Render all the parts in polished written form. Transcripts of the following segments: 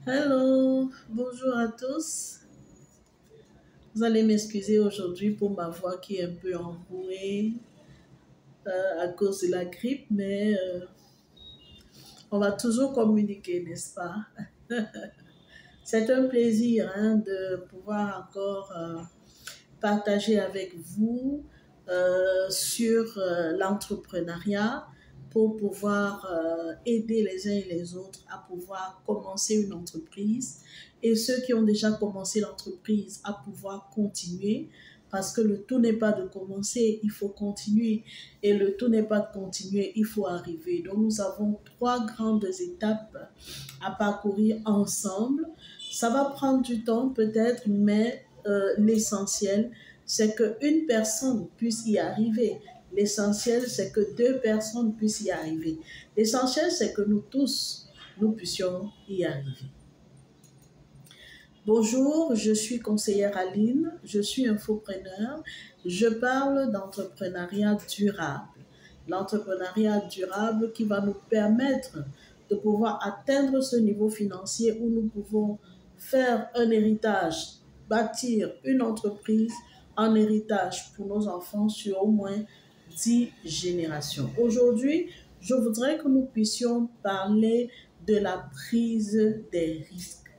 Hello, bonjour à tous. Vous allez m'excuser aujourd'hui pour ma voix qui est un peu enrouée à cause de la grippe, mais on va toujours communiquer, n'est-ce pas? C'est un plaisir de pouvoir encore partager avec vous sur l'entrepreneuriat pour pouvoir aider les uns et les autres à pouvoir commencer une entreprise et ceux qui ont déjà commencé l'entreprise à pouvoir continuer parce que le tout n'est pas de commencer, il faut continuer et le tout n'est pas de continuer, il faut arriver. Donc nous avons 3 grandes étapes à parcourir ensemble. Ça va prendre du temps peut-être, mais l'essentiel, c'est qu'une personne puisse y arriver. L'essentiel, c'est que 2 personnes puissent y arriver. L'essentiel, c'est que nous tous, nous puissions y arriver. Bonjour, je suis conseillère Aline, je suis infopreneur. Je parle d'entrepreneuriat durable. L'entrepreneuriat durable qui va nous permettre de pouvoir atteindre ce niveau financier où nous pouvons faire un héritage, bâtir une entreprise en héritage pour nos enfants sur au moins 10 générations. Aujourd'hui, je voudrais que nous puissions parler de la prise des risques.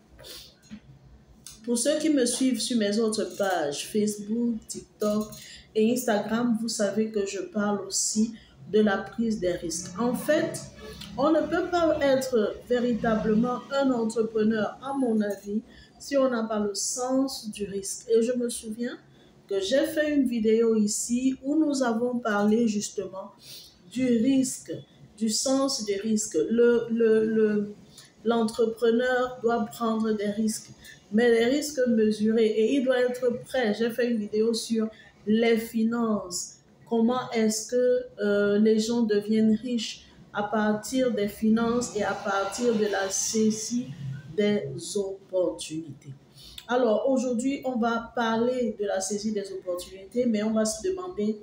Pour ceux qui me suivent sur mes autres pages, Facebook, TikTok et Instagram, vous savez que je parle aussi de la prise des risques. En fait, on ne peut pas être véritablement un entrepreneur, à mon avis, si on n'a pas le sens du risque. Et je me souviens que j'ai fait une vidéo ici où nous avons parlé justement du risque, du sens du risque. L'entrepreneur doit prendre des risques, mais les risques mesurés, et il doit être prêt. J'ai fait une vidéo sur les finances. Comment est-ce que les gens deviennent riches à partir des finances et à partir de la saisie des opportunités. Alors aujourd'hui, on va parler de la saisie des opportunités, mais on va se demander,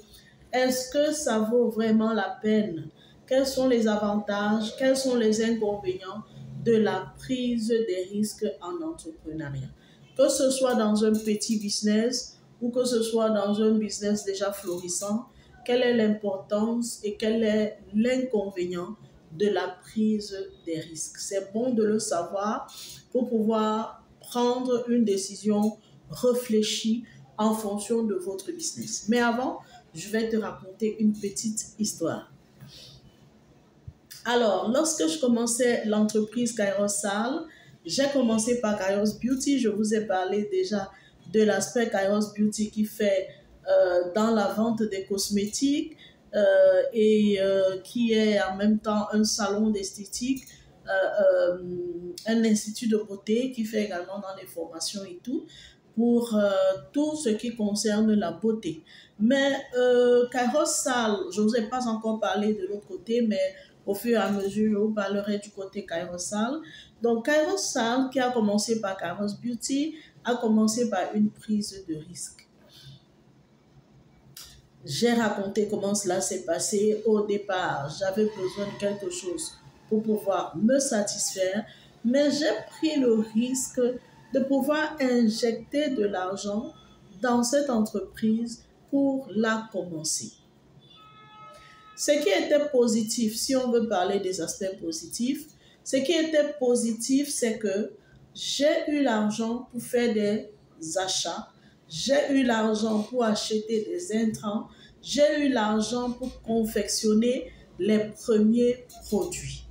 est-ce que ça vaut vraiment la peine? Quels sont les avantages? Quels sont les inconvénients de la prise des risques en entrepreneuriat? Que ce soit dans un petit business ou que ce soit dans un business déjà florissant, quelle est l'importance et quel est l'inconvénient de la prise des risques? C'est bon de le savoir pour pouvoir prendre une décision réfléchie en fonction de votre business. Mais avant, je vais te raconter une petite histoire. Alors, lorsque je commençais l'entreprise Kairos Sal, j'ai commencé par Kairos Beauty. Je vous ai parlé déjà de l'aspect Kairos Beauty qui fait dans la vente des cosmétiques et qui est en même temps un salon d'esthétique, un institut de beauté qui fait également dans les formations et tout, pour tout ce qui concerne la beauté. Mais Kairos Sal, je ne vous ai pas encore parlé de l'autre côté, mais au fur et à mesure, je vous parlerai du côté Kairos Sal. Donc, Kairos Sal, qui a commencé par Kairos Beauty, a commencé par une prise de risque. J'ai raconté comment cela s'est passé. Au départ, j'avais besoin de quelque chose pour pouvoir me satisfaire, mais j'ai pris le risque de pouvoir injecter de l'argent dans cette entreprise pour la commencer. Ce qui était positif, si on veut parler des aspects positifs, ce qui était positif, c'est que j'ai eu l'argent pour faire des achats, j'ai eu l'argent pour acheter des intrants, j'ai eu l'argent pour confectionner les premiers produits.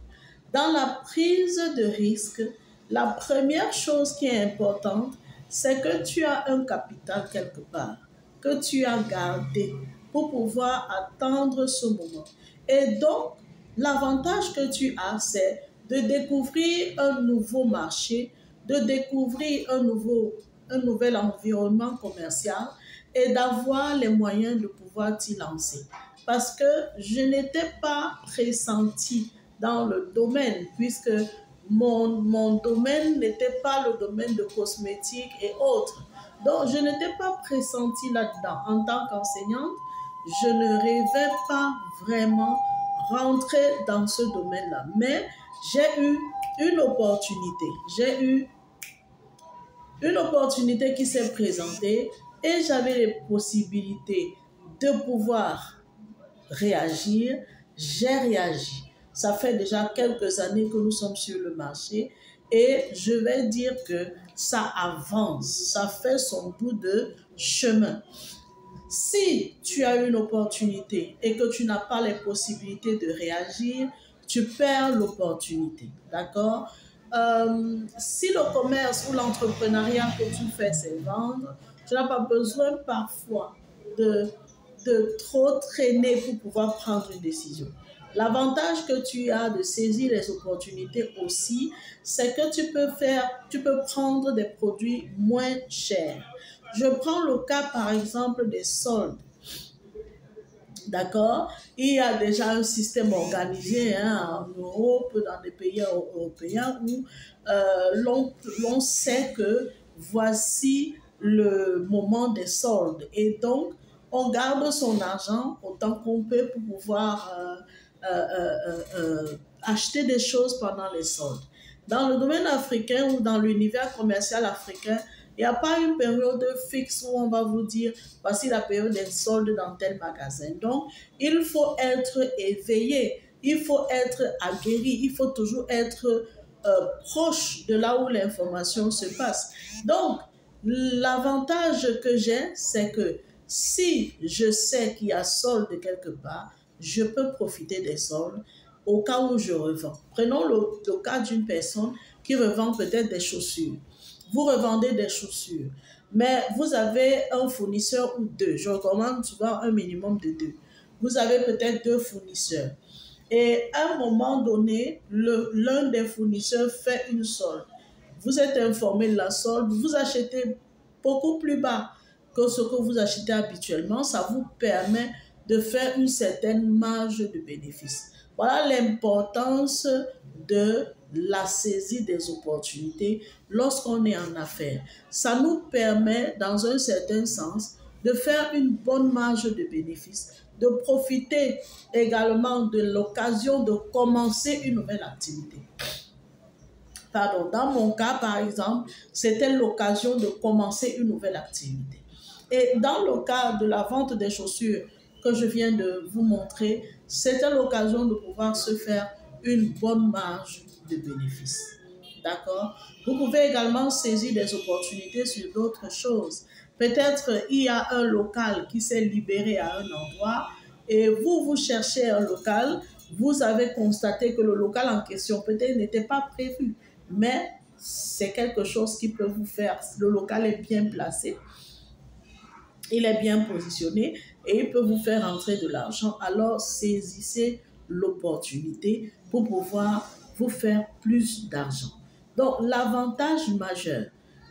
Dans la prise de risque, la première chose qui est importante, c'est que tu as un capital quelque part, que tu as gardé pour pouvoir attendre ce moment. Et donc, l'avantage que tu as, c'est de découvrir un nouveau marché, de découvrir un nouvel environnement commercial et d'avoir les moyens de pouvoir t'y lancer. Parce que je n'étais pas pressentie dans le domaine, puisque mon domaine n'était pas le domaine de cosmétiques et autres. Donc, je n'étais pas pressentie là-dedans. En tant qu'enseignante, je ne rêvais pas vraiment rentrer dans ce domaine-là. Mais j'ai eu une opportunité. J'ai eu une opportunité qui s'est présentée et j'avais les possibilités de pouvoir réagir. J'ai réagi. Ça fait déjà quelques années que nous sommes sur le marché et je vais dire que ça avance, ça fait son bout de chemin. Si tu as une opportunité et que tu n'as pas les possibilités de réagir, tu perds l'opportunité, d'accord? Si le commerce ou l'entrepreneuriat que tu fais, c'est vendre, tu n'as pas besoin parfois de, de trop traîner pour pouvoir prendre une décision. L'avantage que tu as de saisir les opportunités aussi, c'est que tu peux prendre des produits moins chers. Je prends le cas par exemple des soldes. D'accord? Il y a déjà un système organisé en Europe, dans des pays européens où l'on sait que voici le moment des soldes. Et donc, on garde son argent autant qu'on peut pour pouvoir acheter des choses pendant les soldes. Dans le domaine africain ou dans l'univers commercial africain, il n'y a pas une période fixe où on va vous dire, voici la période des soldes dans tel magasin. Donc, il faut être éveillé, il faut être aguerri, il faut toujours être proche de là où l'information se passe. Donc, l'avantage que j'ai, c'est que si je sais qu'il y a solde quelque part, je peux profiter des soldes au cas où je revends. Prenons le cas d'une personne qui revend peut-être des chaussures. Vous revendez des chaussures, mais vous avez un fournisseur ou deux. Je recommande souvent un minimum de deux. Vous avez peut-être deux fournisseurs. Et à un moment donné, l'un des fournisseurs fait une solde. Vous êtes informé de la solde, vous achetez beaucoup plus bas que ce que vous achetez habituellement. Ça vous permet de faire une certaine marge de bénéfice. Voilà l'importance de la saisie des opportunités lorsqu'on est en affaires. Ça nous permet, dans un certain sens, de faire une bonne marge de bénéfice, de profiter également de l'occasion de commencer une nouvelle activité. Pardon, dans mon cas, par exemple, c'était l'occasion de commencer une nouvelle activité. Et dans le cas de la vente des chaussures que je viens de vous montrer, c'était l'occasion de pouvoir se faire une bonne marge de bénéfice. D'accord? Vous pouvez également saisir des opportunités sur d'autres choses. Peut-être il y a un local qui s'est libéré à un endroit et vous cherchez un local, vous avez constaté que le local en question peut-être n'était pas prévu, mais c'est quelque chose qui peut vous faire, le local est bien placé, il est bien positionné et il peut vous faire entrer de l'argent. Alors saisissez l'opportunité pour pouvoir vous faire plus d'argent. Donc l'avantage majeur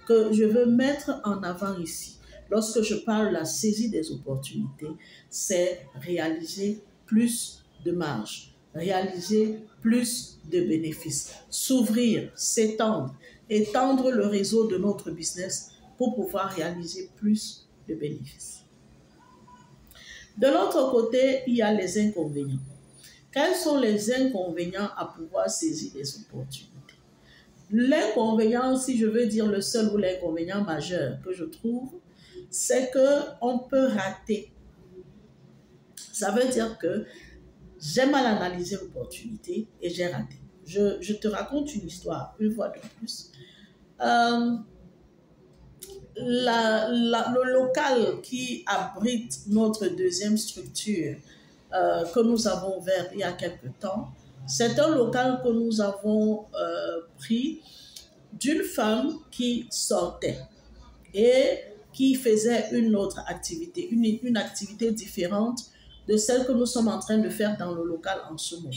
que je veux mettre en avant ici, lorsque je parle de la saisie des opportunités, c'est réaliser plus de marge, réaliser plus de bénéfices, s'ouvrir, s'étendre, étendre le réseau de notre business pour pouvoir réaliser plus de bénéfices. De l'autre côté, il y a les inconvénients. Quels sont les inconvénients à pouvoir saisir les opportunités? L'inconvénient, si je veux dire le seul ou l'inconvénient majeur que je trouve, c'est qu'on peut rater. Ça veut dire que j'ai mal analysé l'opportunité et j'ai raté. Je te raconte une histoire, une fois de plus. Le local qui abrite notre deuxième structure que nous avons ouvert il y a quelque temps, c'est un local que nous avons pris d'une femme qui sortait et qui faisait une autre activité, une activité différente de celle que nous sommes en train de faire dans le local en ce moment.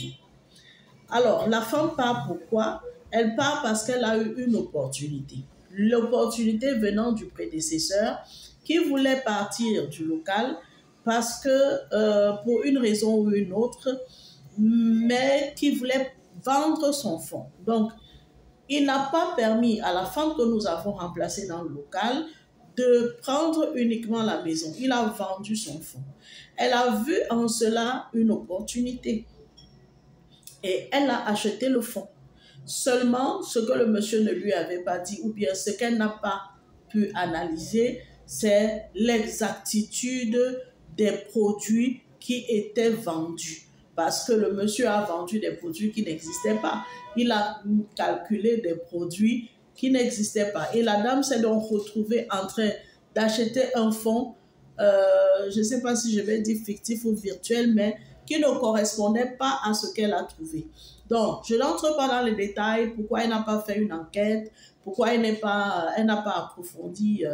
Alors, la femme part pourquoi? Elle part parce qu'elle a eu une opportunité. L'opportunité venant du prédécesseur qui voulait partir du local parce que, pour une raison ou une autre, mais qui voulait vendre son fonds. Donc, il n'a pas permis à la femme que nous avons remplacée dans le local de prendre uniquement la maison. Il a vendu son fonds. Elle a vu en cela une opportunité et elle a acheté le fonds. Seulement, ce que le monsieur ne lui avait pas dit, ou bien ce qu'elle n'a pas pu analyser, c'est l'exactitude des produits qui étaient vendus. Parce que le monsieur a vendu des produits qui n'existaient pas. Il a calculé des produits qui n'existaient pas. Et la dame s'est donc retrouvée en train d'acheter un fonds, je ne sais pas si je vais dire fictif ou virtuel, mais qui ne correspondait pas à ce qu'elle a trouvé. Donc, je n'entre pas dans les détails, pourquoi elle n'a pas fait une enquête, pourquoi elle n'a pas approfondi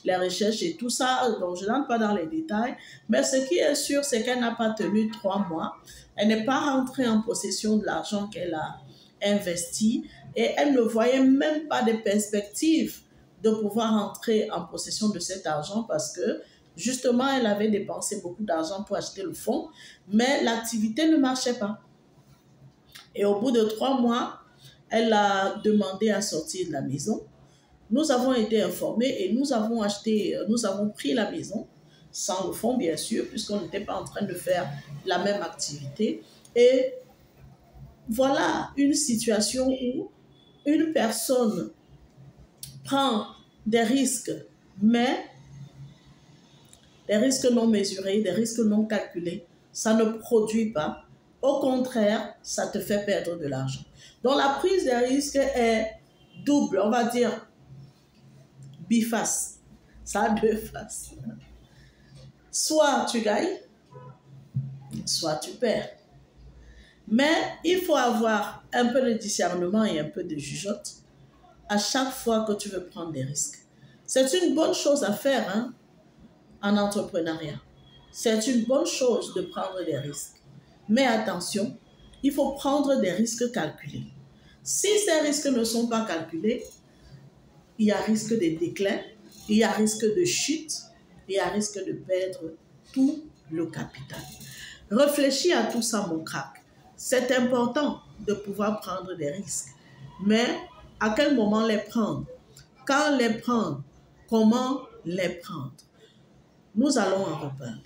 les recherches et tout ça. Donc, je n'entre pas dans les détails. Mais ce qui est sûr, c'est qu'elle n'a pas tenu 3 mois. Elle n'est pas rentrée en possession de l'argent qu'elle a investi et elle ne voyait même pas de perspective de pouvoir entrer en possession de cet argent parce que justement, elle avait dépensé beaucoup d'argent pour acheter le fonds, mais l'activité ne marchait pas. Et au bout de 3 mois, elle a demandé à sortir de la maison. Nous avons été informés et nous avons pris la maison, sans le fonds bien sûr, puisqu'on n'était pas en train de faire la même activité. Et voilà une situation où une personne prend des risques, mais des risques non mesurés, des risques non calculés, ça ne produit pas. Au contraire, ça te fait perdre de l'argent. Donc la prise des risques est double, on va dire biface. Ça a 2 faces. Soit tu gagnes, soit tu perds. Mais il faut avoir un peu de discernement et un peu de jugeote à chaque fois que tu veux prendre des risques. C'est une bonne chose à faire hein, en entrepreneuriat. C'est une bonne chose de prendre des risques. Mais attention, il faut prendre des risques calculés. Si ces risques ne sont pas calculés, il y a risque de déclin, il y a risque de chute, il y a risque de perdre tout le capital. Réfléchis à tout ça, mon crack. C'est important de pouvoir prendre des risques. Mais à quel moment les prendre? Quand les prendre? Comment les prendre? Nous allons en reparler.